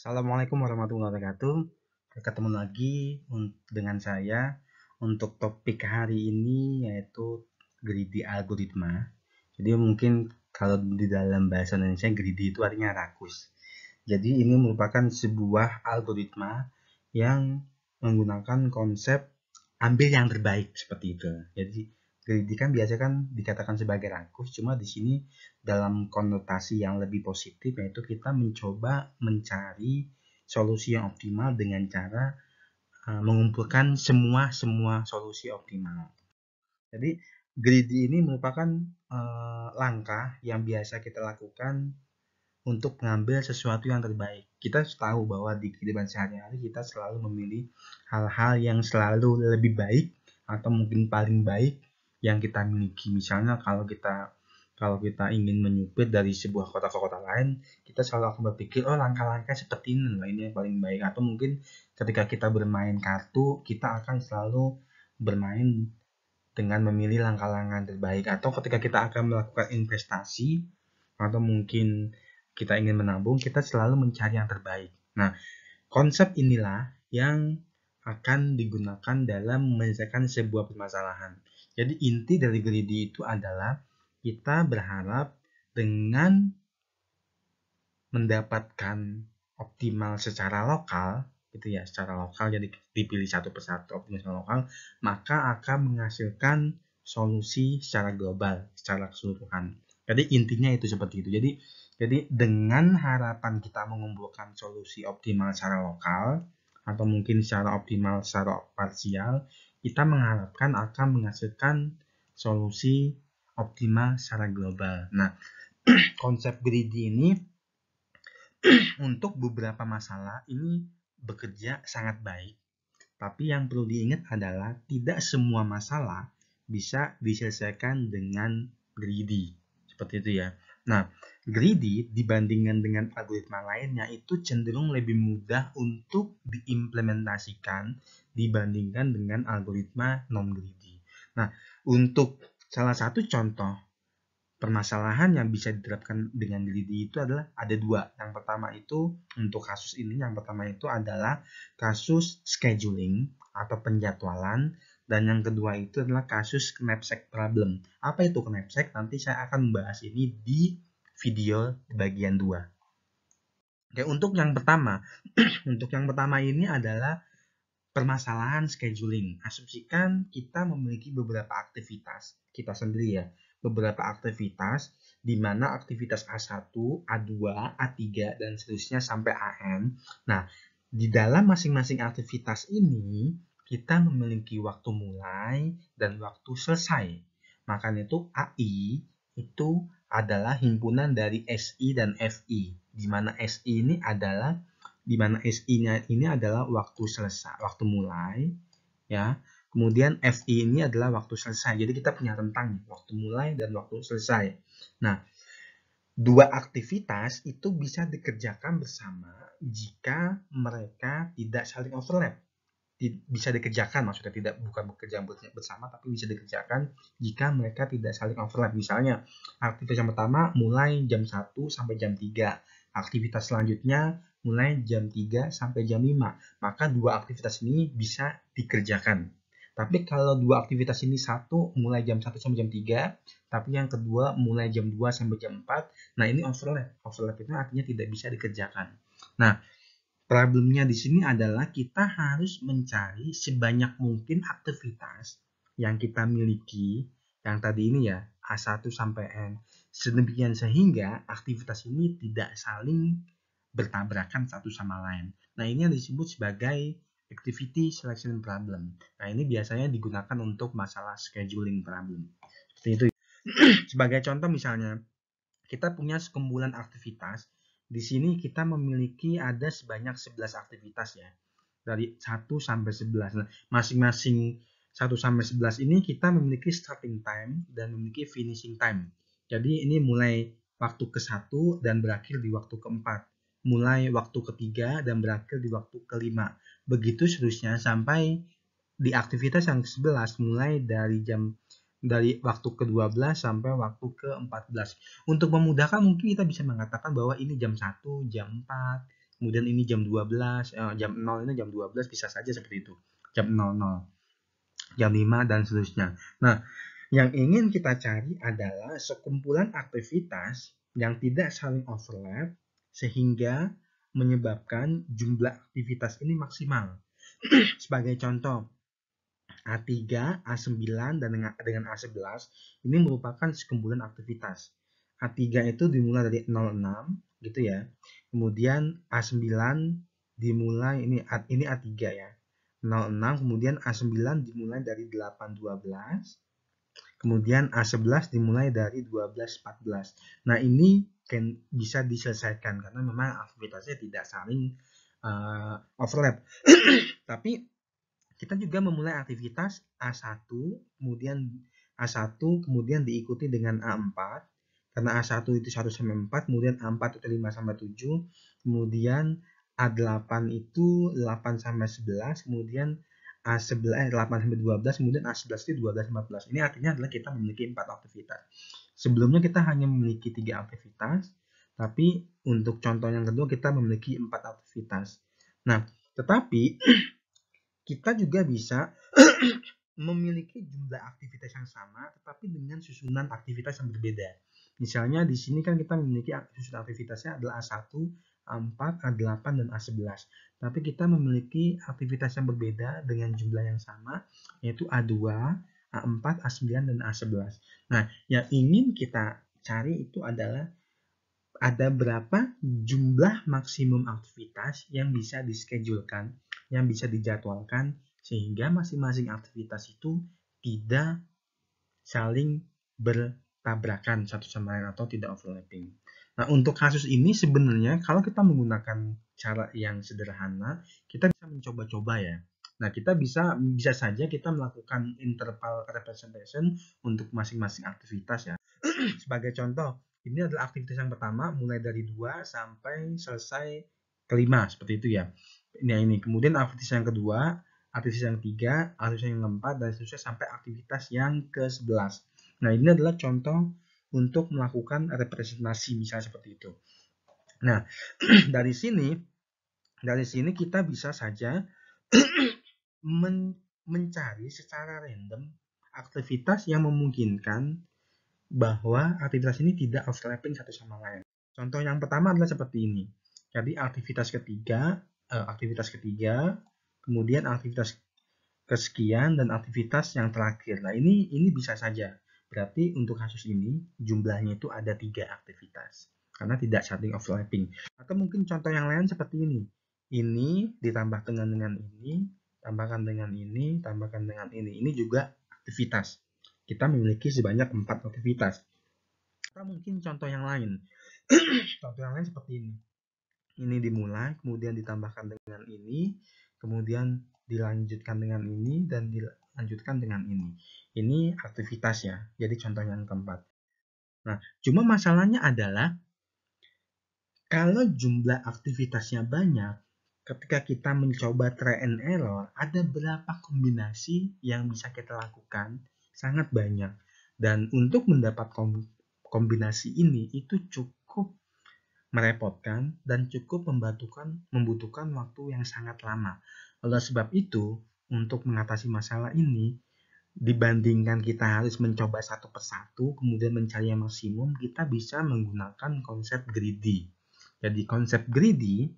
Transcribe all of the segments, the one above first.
Assalamualaikum warahmatullahi wabarakatuh. Ketemu lagi dengan saya untuk topik hari ini yaitu greedy algoritma. Jadi mungkin kalau di dalam bahasa Indonesia greedy itu artinya rakus. Jadi ini merupakan sebuah algoritma yang menggunakan konsep ambil yang terbaik seperti itu. Jadi greedy kan biasanya kan dikatakan sebagai rakus, cuma di sini dalam konotasi yang lebih positif yaitu kita mencoba mencari solusi yang optimal dengan cara mengumpulkan semua solusi optimal. Jadi greedy ini merupakan langkah yang biasa kita lakukan untuk mengambil sesuatu yang terbaik. Kita tahu bahwa di kehidupan sehari-hari kita selalu memilih hal-hal yang selalu lebih baik atau mungkin paling baik yang kita miliki. Misalnya kalau kita ingin menyupir dari sebuah kota ke kota lain, kita selalu akan berpikir, oh langkah-langkah seperti ini yang paling baik. Atau mungkin ketika kita bermain kartu, kita akan selalu bermain dengan memilih langkah-langkah terbaik. Atau ketika kita akan melakukan investasi, atau mungkin kita ingin menabung, kita selalu mencari yang terbaik. Nah, konsep inilah yang akan digunakan dalam menyelesaikan sebuah permasalahan. Jadi inti dari greedy itu adalah kita berharap dengan mendapatkan optimal secara lokal, gitu ya, secara lokal, jadi dipilih satu persatu optimal secara lokal, maka akan menghasilkan solusi secara global, secara keseluruhan. Jadi intinya itu seperti itu. Jadi dengan harapan kita mengumpulkan solusi optimal secara lokal atau mungkin secara optimal secara parsial, kita mengharapkan akan menghasilkan solusi optimal secara global. Nah, konsep greedy ini untuk beberapa masalah ini bekerja sangat baik. Tapi yang perlu diingat adalah tidak semua masalah bisa diselesaikan dengan greedy. Seperti itu ya. Nah, greedy dibandingkan dengan algoritma lainnya itu cenderung lebih mudah untuk diimplementasikan dibandingkan dengan algoritma non-greedy. Nah, untuk salah satu contoh permasalahan yang bisa diterapkan dengan greedy itu adalah ada dua. Yang pertama itu untuk kasus ini, yang pertama itu adalah kasus scheduling atau penjadwalan, dan yang kedua itu adalah kasus knapsack problem. Apa itu knapsack? Nanti saya akan membahas ini di video bagian 2. Oke, untuk yang pertama, untuk yang pertama ini adalah permasalahan scheduling. Asumsikan kita memiliki beberapa aktivitas, kita sendiri ya, beberapa aktivitas di mana aktivitas A1, A2, A3, dan seterusnya sampai AN. Nah, di dalam masing-masing aktivitas ini, kita memiliki waktu mulai dan waktu selesai. Makanya itu AI itu adalah himpunan dari SI dan FI, di mana SI ini adalah di mana SI-nya ini adalah waktu selesai, waktu mulai, ya. Kemudian FI ini adalah waktu selesai. Jadi kita punya rentang waktu mulai dan waktu selesai. Nah, dua aktivitas itu bisa dikerjakan bersama jika mereka tidak saling overlap. Bisa dikerjakan, maksudnya tidak bukan bekerja bersama, tapi bisa dikerjakan jika mereka tidak saling overlap. Misalnya, aktivitas yang pertama mulai jam 1 sampai jam 3. Aktivitas selanjutnya mulai jam 3 sampai jam 5. Maka dua aktivitas ini bisa dikerjakan. Tapi kalau dua aktivitas ini satu mulai jam 1 sampai jam 3, tapi yang kedua mulai jam 2 sampai jam 4, nah ini overlap. Overlap itu artinya tidak bisa dikerjakan. Nah, problemnya di sini adalah kita harus mencari sebanyak mungkin aktivitas yang kita miliki, yang tadi ini ya, A1 sampai N. Sedemikian sehingga aktivitas ini tidak saling bertabrakan satu sama lain. Nah, ini yang disebut sebagai activity selection problem. Nah, ini biasanya digunakan untuk masalah scheduling problem. Seperti itu. Sebagai contoh misalnya, kita punya sekumpulan aktivitas. Di sini kita memiliki ada sebanyak 11 aktivitas ya. Dari 1 sampai 11. Nah, masing-masing 1 sampai 11 ini kita memiliki starting time dan memiliki finishing time. Jadi ini mulai waktu ke-1 dan berakhir di waktu ke-4. Mulai waktu ke-3 dan berakhir di waktu ke-5. Begitu seterusnya sampai di aktivitas yang ke-11 mulai dari waktu ke-12 sampai waktu ke-14. Untuk memudahkan mungkin kita bisa mengatakan bahwa ini jam 1, jam 4, kemudian ini jam 12, jam 0 ini jam 12, bisa saja seperti itu. Jam 00, jam 5, dan seterusnya. Nah, yang ingin kita cari adalah sekumpulan aktivitas yang tidak saling overlap sehingga menyebabkan jumlah aktivitas ini maksimal. Sebagai contoh, A3, A9, dan dengan A11 ini merupakan sekumpulan aktivitas. A3 itu dimulai dari 06 gitu ya. Kemudian A9 dimulai ini A3 ya. 06, kemudian A9 dimulai dari 812. Kemudian A11 dimulai dari 1214. Nah, ini kan bisa diselesaikan karena memang aktivitasnya tidak saling overlap. Tapi kita juga memulai aktivitas A1, kemudian A1, kemudian diikuti dengan A4, karena A1 itu 1 sampai 4, kemudian A4 itu 5 sampai 7, kemudian A8 itu 8 sampai 11, kemudian A11 8 sampai 12, kemudian A11 itu 12 sampai 14. Ini artinya adalah kita memiliki 4 aktivitas. Sebelumnya kita hanya memiliki 3 aktivitas, tapi untuk contoh yang kedua kita memiliki 4 aktivitas. Nah, tetapi kita juga bisa memiliki jumlah aktivitas yang sama tetapi dengan susunan aktivitas yang berbeda. Misalnya di sini kan kita memiliki susunan aktivitasnya adalah A1, A4, A8, dan A11. Tapi kita memiliki aktivitas yang berbeda dengan jumlah yang sama, yaitu A2, A4, A9, dan A11. Nah, yang ingin kita cari itu adalah ada berapa jumlah maksimum aktivitas yang bisa dischedule-kan, yang bisa dijadwalkan, sehingga masing-masing aktivitas itu tidak saling bertabrakan satu sama lain atau tidak overlapping. Nah, untuk kasus ini sebenarnya kalau kita menggunakan cara yang sederhana, kita bisa mencoba-coba ya. Nah, kita bisa saja kita melakukan interval representation untuk masing-masing aktivitas ya. Sebagai contoh, ini adalah aktivitas yang pertama mulai dari 2 sampai selesai kelima, seperti itu ya. Ini. Kemudian aktivitas yang kedua, aktivitas yang ketiga, aktivitas yang keempat, dan seterusnya sampai aktivitas yang ke-11. Nah, ini adalah contoh untuk melakukan representasi misalnya seperti itu. Nah, dari sini kita bisa saja mencari secara random aktivitas yang memungkinkan bahwa aktivitas ini tidak overlapping satu sama lain. Contoh yang pertama adalah seperti ini. Jadi aktivitas ketiga, kemudian aktivitas kesekian, dan aktivitas yang terakhir. Nah, ini bisa saja. Berarti untuk kasus ini jumlahnya itu ada 3 aktivitas karena tidak saling overlapping. Atau mungkin contoh yang lain seperti ini. Ini ditambah dengan ini, tambahkan dengan ini, tambahkan dengan ini. Ini juga aktivitas. Kita memiliki sebanyak 4 aktivitas. Atau mungkin contoh yang lain. Contoh yang lain seperti ini. Ini dimulai, kemudian ditambahkan dengan ini, kemudian dilanjutkan dengan ini, dan dilanjutkan dengan ini. Ini aktivitas ya. Jadi contoh yang keempat. Nah, cuma masalahnya adalah kalau jumlah aktivitasnya banyak, ketika kita mencoba try and error, ada berapa kombinasi yang bisa kita lakukan? Sangat banyak. Dan untuk mendapat kombinasi ini itu cukup merepotkan dan cukup membutuhkan waktu yang sangat lama. Oleh sebab itu, untuk mengatasi masalah ini, dibandingkan kita harus mencoba satu persatu, kemudian mencari yang maksimum, kita bisa menggunakan konsep greedy. Jadi konsep greedy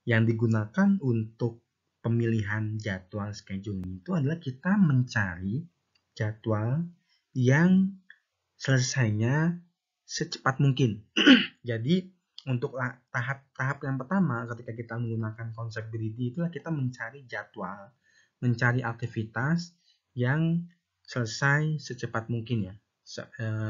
yang digunakan untuk pemilihan jadwal scheduling itu adalah kita mencari jadwal yang selesainya secepat mungkin. Jadi untuk tahap yang pertama ketika kita menggunakan konsep greedy itulah kita mencari jadwal, mencari aktivitas yang selesai secepat mungkin ya,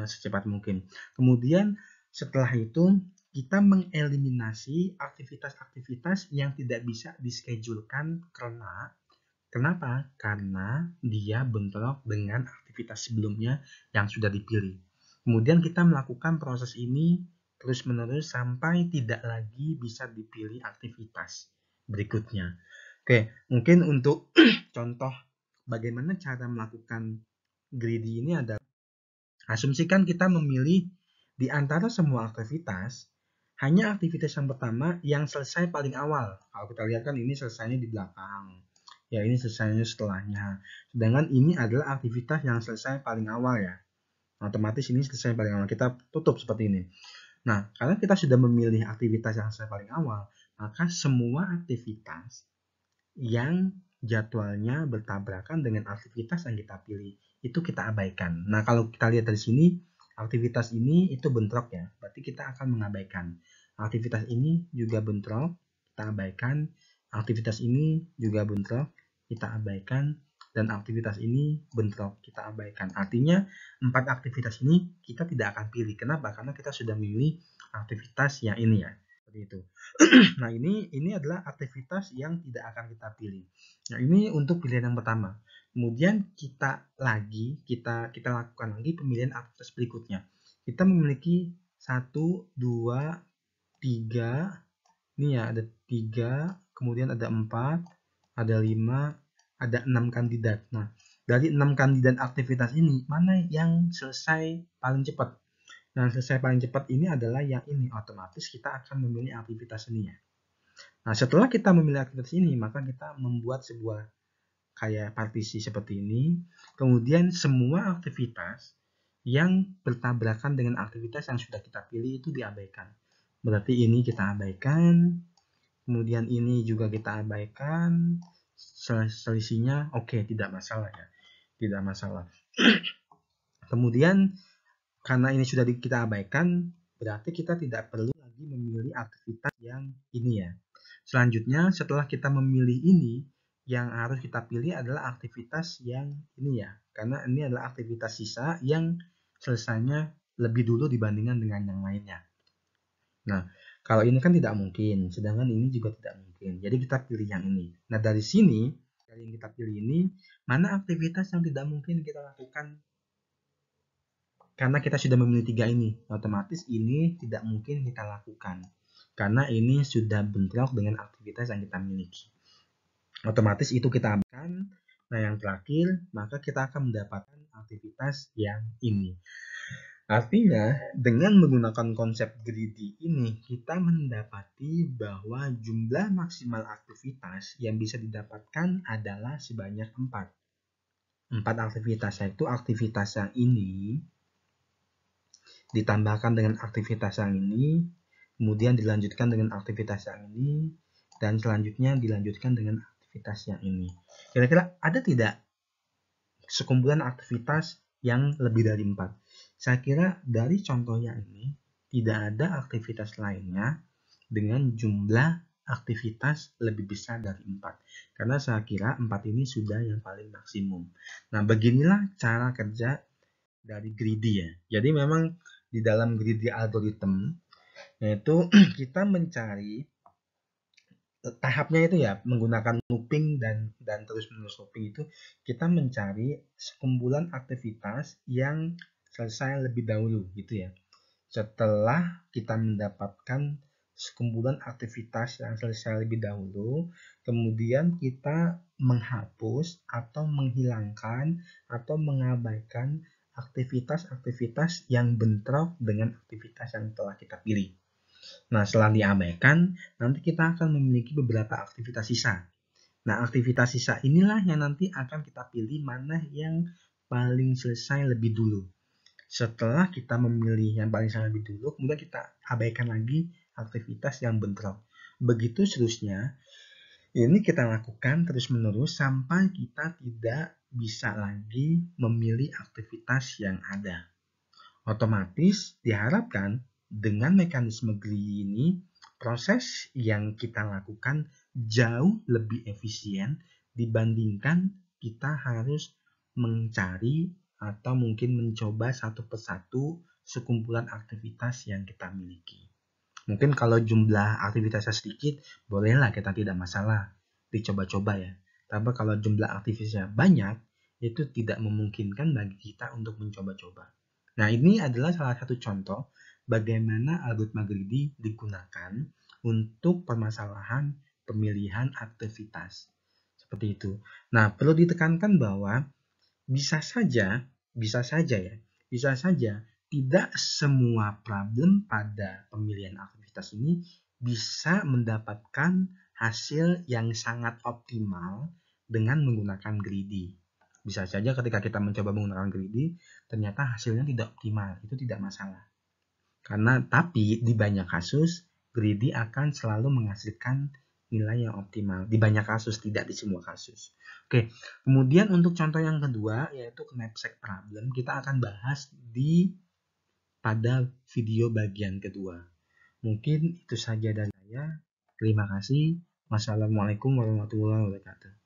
secepat mungkin. Kemudian setelah itu kita mengeliminasi aktivitas-aktivitas yang tidak bisa dischedulekan kenapa? Karena dia bentrok dengan aktivitas sebelumnya yang sudah dipilih. Kemudian kita melakukan proses ini terus-menerus sampai tidak lagi bisa dipilih aktivitas berikutnya. Oke, mungkin untuk contoh bagaimana cara melakukan greedy ini adalah asumsikan kita memilih di antara semua aktivitas hanya aktivitas yang pertama yang selesai paling awal. Kalau kita lihat kan ini selesainya di belakang. Ya, ini selesainya setelahnya. Sedangkan ini adalah aktivitas yang selesai paling awal ya. Otomatis ini selesai paling awal. Kita tutup seperti ini. Nah, karena kita sudah memilih aktivitas yang selesai paling awal, maka semua aktivitas yang jadwalnya bertabrakan dengan aktivitas yang kita pilih itu kita abaikan. Nah, kalau kita lihat dari sini, aktivitas ini itu bentrok ya, berarti kita akan mengabaikan. Aktivitas ini juga bentrok, kita abaikan. Aktivitas ini juga bentrok, kita abaikan. Dan aktivitas ini bentrok, kita abaikan. Artinya, 4 aktivitas ini kita tidak akan pilih. Kenapa? Karena kita sudah memilih aktivitas yang ini ya. Seperti itu. Nah, ini adalah aktivitas yang tidak akan kita pilih. Nah, ini untuk pilihan yang pertama. Kemudian kita lakukan lagi pemilihan aktivitas berikutnya. Kita memiliki 1, 2, 3. Ini ya, ada 3, kemudian ada 4, ada 5, ada 6 kandidat. Nah, dari 6 kandidat aktivitas ini, mana yang selesai paling cepat? Nah, selesai paling cepat ini adalah yang ini. Otomatis kita akan memilih aktivitas ini ya. Nah, setelah kita memilih aktivitas ini, maka kita membuat sebuah kayak partisi seperti ini. Kemudian semua aktivitas yang bertabrakan dengan aktivitas yang sudah kita pilih itu diabaikan. Berarti ini kita abaikan, kemudian ini juga kita abaikan. Selisihnya oke, tidak masalah ya. Tidak masalah. Kemudian karena ini sudah kita abaikan, berarti kita tidak perlu lagi memilih aktivitas yang ini ya. Selanjutnya, setelah kita memilih ini, yang harus kita pilih adalah aktivitas yang ini ya. Karena ini adalah aktivitas sisa yang selesainya lebih dulu dibandingkan dengan yang lainnya. Nah, kalau ini kan tidak mungkin, sedangkan ini juga tidak mungkin. Jadi kita pilih yang ini. Nah, dari sini, dari yang kita pilih ini, mana aktivitas yang tidak mungkin kita lakukan? Karena kita sudah memilih 3 ini, otomatis ini tidak mungkin kita lakukan. Karena ini sudah bentrok dengan aktivitas yang kita miliki. Otomatis itu kita abaikan. Nah, yang terakhir, maka kita akan mendapatkan aktivitas yang ini. Artinya, dengan menggunakan konsep greedy ini, kita mendapati bahwa jumlah maksimal aktivitas yang bisa didapatkan adalah sebanyak 4. 4 aktivitas, yaitu aktivitas yang ini, ditambahkan dengan aktivitas yang ini, kemudian dilanjutkan dengan aktivitas yang ini, dan selanjutnya dilanjutkan dengan aktivitas yang ini. Kira-kira ada tidak sekumpulan aktivitas yang lebih dari 4? Saya kira dari contoh yang ini, tidak ada aktivitas lainnya dengan jumlah aktivitas lebih besar dari 4. Karena saya kira 4 ini sudah yang paling maksimum. Nah, beginilah cara kerja dari greedy ya. Jadi memang di dalam greedy algorithm, yaitu kita mencari tahapnya itu ya, menggunakan looping dan terus menerus looping itu, kita mencari sekumpulan aktivitas yang selesai lebih dahulu gitu ya. Setelah kita mendapatkan sekumpulan aktivitas yang selesai lebih dahulu, kemudian kita menghapus atau menghilangkan atau mengabaikan aktivitas-aktivitas yang bentrok dengan aktivitas yang telah kita pilih. Nah, setelah diabaikan, nanti kita akan memiliki beberapa aktivitas sisa. Nah, aktivitas sisa inilah yang nanti akan kita pilih mana yang paling selesai lebih dulu. Setelah kita memilih yang paling selesai lebih dulu, kemudian kita abaikan lagi aktivitas yang bentrok. Begitu seterusnya, ini kita lakukan terus-menerus sampai kita tidak bisa lagi memilih aktivitas yang ada. Otomatis diharapkan dengan mekanisme greedy ini, proses yang kita lakukan jauh lebih efisien dibandingkan kita harus mencari atau mungkin mencoba satu persatu sekumpulan aktivitas yang kita miliki. Mungkin kalau jumlah aktivitasnya sedikit, bolehlah kita tidak masalah dicoba-coba ya. Tapi kalau jumlah aktivitasnya banyak, itu tidak memungkinkan bagi kita untuk mencoba-coba. Nah, ini adalah salah satu contoh bagaimana algoritma greedy digunakan untuk permasalahan pemilihan aktivitas. Seperti itu. Nah, perlu ditekankan bahwa bisa saja tidak semua problem pada pemilihan aktivitas universitas ini bisa mendapatkan hasil yang sangat optimal dengan menggunakan greedy. Bisa saja ketika kita mencoba menggunakan greedy, ternyata hasilnya tidak optimal, itu tidak masalah. Tapi di banyak kasus, greedy akan selalu menghasilkan nilai yang optimal. Di banyak kasus, tidak di semua kasus. Oke, kemudian untuk contoh yang kedua, yaitu knapsack problem, kita akan bahas pada video bagian kedua. Mungkin itu saja dari saya. Terima kasih. Wassalamualaikum warahmatullahi wabarakatuh.